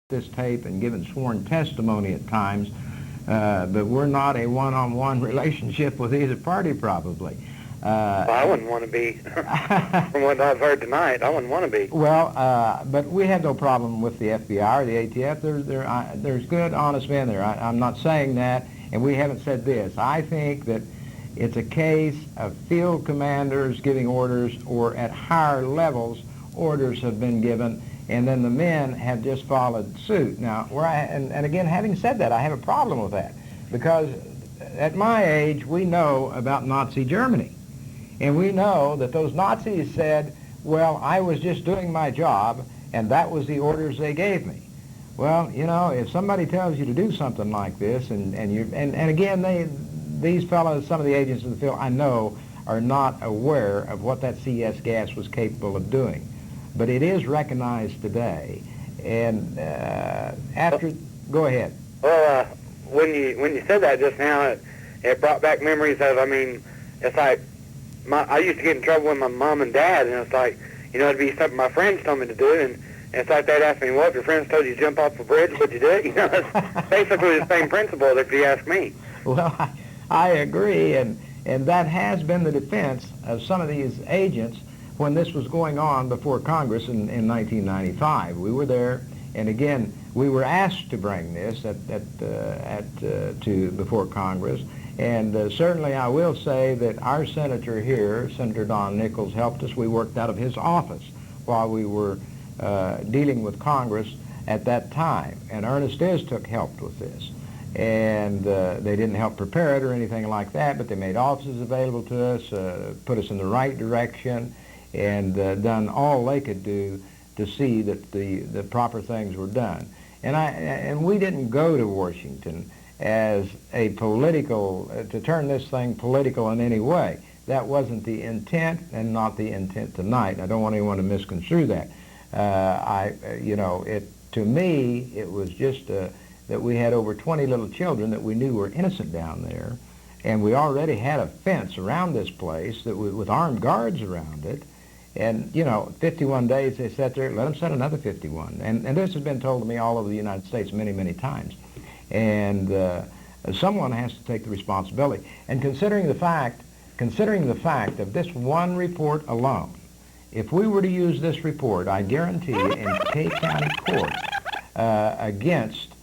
this tape and given sworn testimony at times, but we're not a one-on-one relationship with either party, probably. Well, I wouldn't want to be. From what I've heard tonight, I wouldn't want to be. Well, but we have no problem with the FBI or the ATF. There's good, honest men there. I'm not saying that, and we haven't said this. I think that it's a case of field commanders giving orders, or at higher levels, orders have been given, and then the men have just followed suit. Now, and again, having said that, I have a problem with that, because at my age, we know about Nazi Germany. And we know that those Nazis said, well, I was just doing my job, and that was the orders they gave me. Well, you know, if somebody tells you to do something like this, and again, these fellows, some of the agents in the field, I know, are not aware of what that CS gas was capable of doing. But it is recognized today, and go ahead. Well, when you said that just now, it brought back memories of, I mean, it's like, I used to get in trouble with my mom and dad, and it's like, you know, it'd be something my friends told me to do, and it's like they'd ask me, well, if your friends told you to jump off a bridge, would you do it? You know, it's basically the same principle, if you ask me. Well, I agree, and that has been the defense of some of these agents when this was going on before Congress in 1995. We were there, and again, we were asked to bring this before Congress, and certainly I will say that our senator here, Senator Don Nichols, helped us. We worked out of his office while we were dealing with Congress at that time, and Ernest helped with this. And they didn't help prepare it or anything like that, but they made offices available to us, put us in the right direction, and done all they could do to see that the proper things were done. And we didn't go to Washington as a political, to turn this thing political in any way. That wasn't the intent, and not the intent tonight. And I don't want anyone to misconstrue that. To me, it was just that we had over 20 little children that we knew were innocent down there, and we already had a fence around this place that with armed guards around it. And, you know, 51 days they sat there, let them set another 51. And this has been told to me all over the United States many, many times. And someone has to take the responsibility. And considering the fact of this one report alone, if we were to use this report, I guarantee you, in K County court against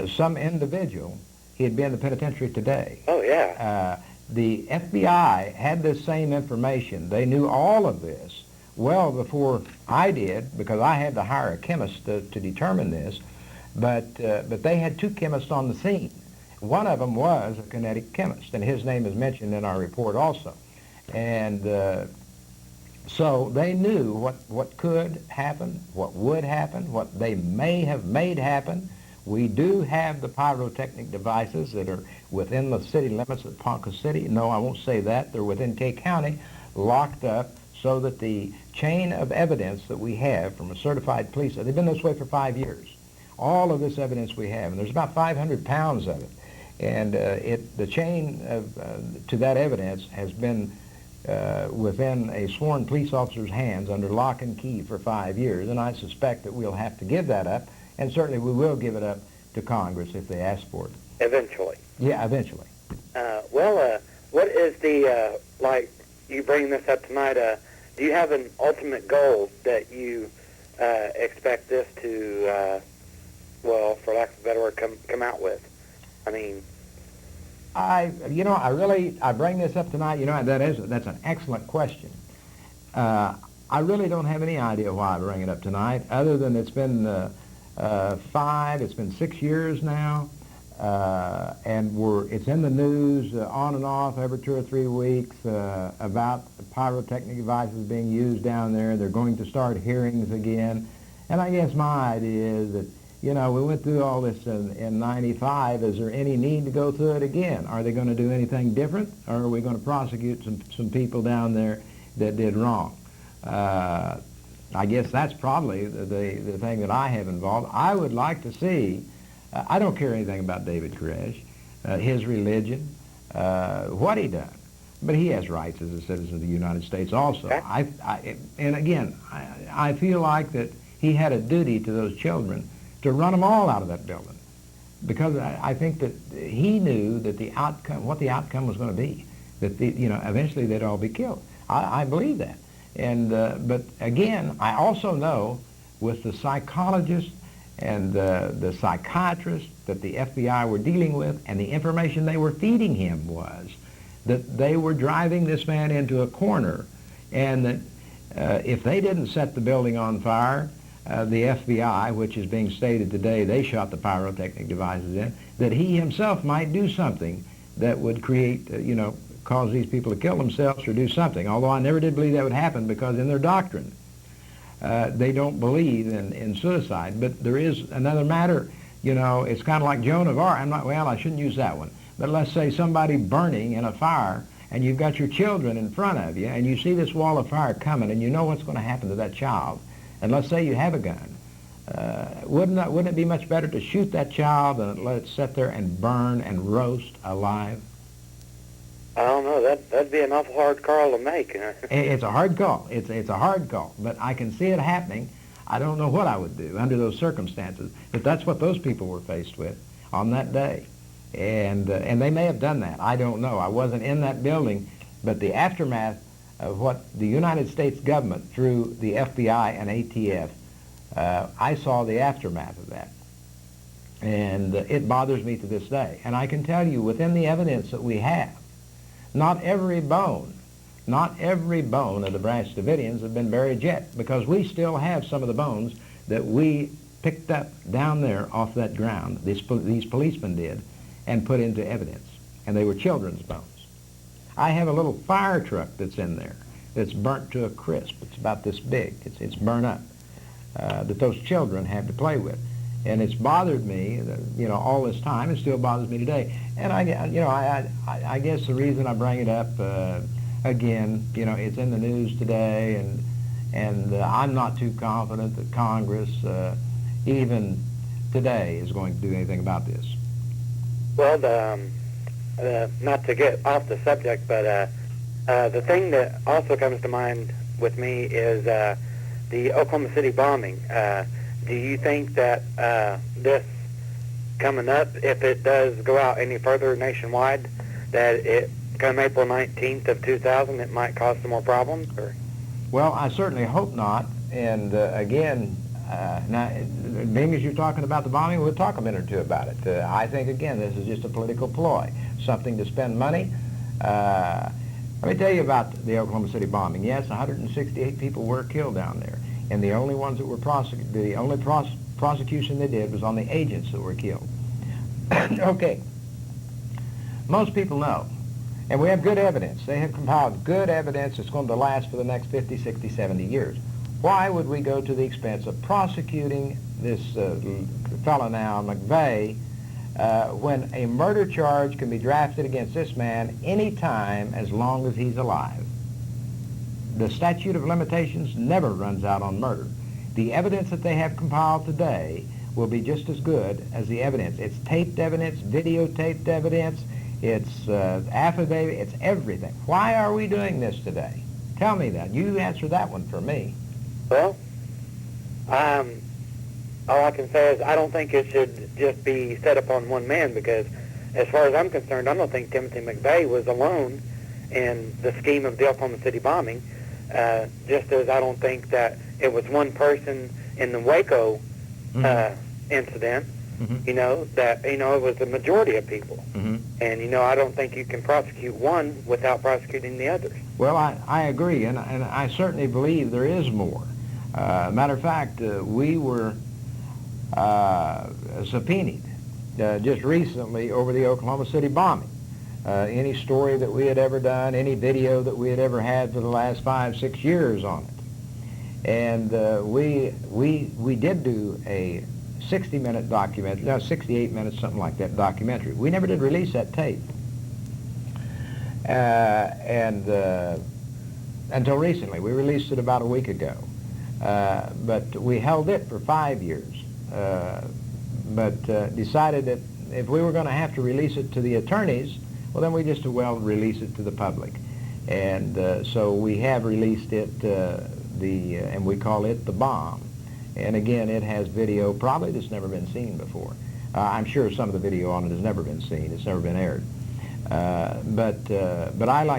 some individual, he'd be in the penitentiary today. Oh, yeah. The FBI had this same information. They knew all of this well before I did, because I had to hire a chemist to determine this. But they had two chemists on the scene. One of them was a kinetic chemist, and his name is mentioned in our report also. And so they knew what could happen, what would happen, what they may have made happen. We do have the pyrotechnic devices that are within the city limits of Ponca City. No, I won't say that. They're within K County, locked up, so that the chain of evidence that we have from a certified police, they've been this way for 5 years. All of this evidence we have, and there's about 500 pounds of it. And the chain to that evidence has been within a sworn police officer's hands under lock and key for 5 years, and I suspect that we'll have to give that up, and certainly we will give it up to Congress if they ask for it. Eventually. Yeah, eventually. What is the, like, you bring this up tonight, do you have an ultimate goal that you expect this to, well, for lack of a better word, come out with? I mean... I bring this up tonight, that's an excellent question. I really don't have any idea why I bring it up tonight, other than it's been it's been 6 years now, and it's in the news on and off every 2 or 3 weeks about pyrotechnic devices being used down there. They're going to start hearings again, and I guess my idea is that, you know, we went through all this in 95. Is there any need to go through it again? Are they going to do anything different, or are we going to prosecute some people down there that did wrong? I guess that's probably the thing that I have involved. I would like to see, I don't care anything about David Koresh, his religion, what he done, but he has rights as a citizen of the United States also. And again, I feel like that he had a duty to those children to run them all out of that building, because I think that he knew that the outcome, what the outcome was going to be, that eventually they'd all be killed. I believe that. And but again, I also know with the psychologists and the psychiatrists that the FBI were dealing with, and the information they were feeding him was that they were driving this man into a corner, and that if they didn't set the building on fire, the FBI, which is being stated today, they shot the pyrotechnic devices in, that he himself might do something that would create, cause these people to kill themselves or do something. Although I never did believe that would happen, because in their doctrine, they don't believe in suicide. But there is another matter, it's kind of like Joan of Arc. I shouldn't use that one. But let's say somebody burning in a fire, and you've got your children in front of you, and you see this wall of fire coming, and you know what's going to happen to that child. And let's say you have a gun. Wouldn't it be much better to shoot that child than let it sit there and burn and roast alive? I don't know. That'd be an awful hard call to make. It's a hard call. It's a hard call. But I can see it happening. I don't know what I would do under those circumstances. But that's what those people were faced with on that day. And they may have done that. I don't know. I wasn't in that building. But the aftermath of what the United States government, through the FBI and ATF, I saw the aftermath of that. And it bothers me to this day. And I can tell you, within the evidence that we have, not every bone of the Branch Davidians have been buried yet, because we still have some of the bones that we picked up down there off that ground, these policemen did, and put into evidence. And they were children's bones. I have a little fire truck that's in there that's burnt to a crisp. It's about this big. It's burnt up, that those children had to play with. And it's bothered me, all this time. It still bothers me today. And I guess the reason I bring it up, again, it's in the news today, and I'm not too confident that Congress, even today, is going to do anything about this. Well, not to get off the subject, but the thing that also comes to mind with me is the Oklahoma City bombing. Do you think that this coming up, if it does go out any further nationwide, that it come April 19th of 2000, it might cause some more problems? Or? Well, I certainly hope not. And again, now, being as you're talking about the bombing, we'll talk a minute or two about it. I think, again, this is just a political ploy, something to spend money. Let me tell you about the Oklahoma City bombing. Yes, 168 people were killed down there. And the only ones that were prosecuted, the only prosecution they did was on the agents that were killed. Okay. Most people know, and we have good evidence. They have compiled good evidence that's going to last for the next 50, 60, 70 years. Why would we go to the expense of prosecuting this fellow now, McVeigh, when a murder charge can be drafted against this man any time as long as he's alive? The statute of limitations never runs out on murder. The evidence that they have compiled today will be just as good as the evidence. It's taped evidence, videotaped evidence, it's affidavit, it's everything. Why are we doing this today? Tell me that. You answer that one for me. Well, all I can say is I don't think it should just be set upon one man, because as far as I'm concerned, I don't think Timothy McVeigh was alone in the scheme of the Oklahoma City bombing, just as I don't think that it was one person in the Waco incident, that, it was the majority of people. And, I don't think you can prosecute one without prosecuting the others. Well, I agree, and I certainly believe there is more. Matter of fact, we were subpoenaed just recently over the Oklahoma City bombing. Any story that we had ever done, any video that we had ever had for the last 5, 6 years on it. And we did do a 60-minute documentary, no, 68 minutes, something like that, documentary. We never did release that tape. Until recently. We released it about a week ago. But we held it for 5 years. But decided that if we were going to have to release it to the attorneys, well, then we just as well release it to the public. And so we have released it, and we call it The Bomb. And again, it has video probably that's never been seen before. I'm sure some of the video on it has never been seen. It's never been aired. But I like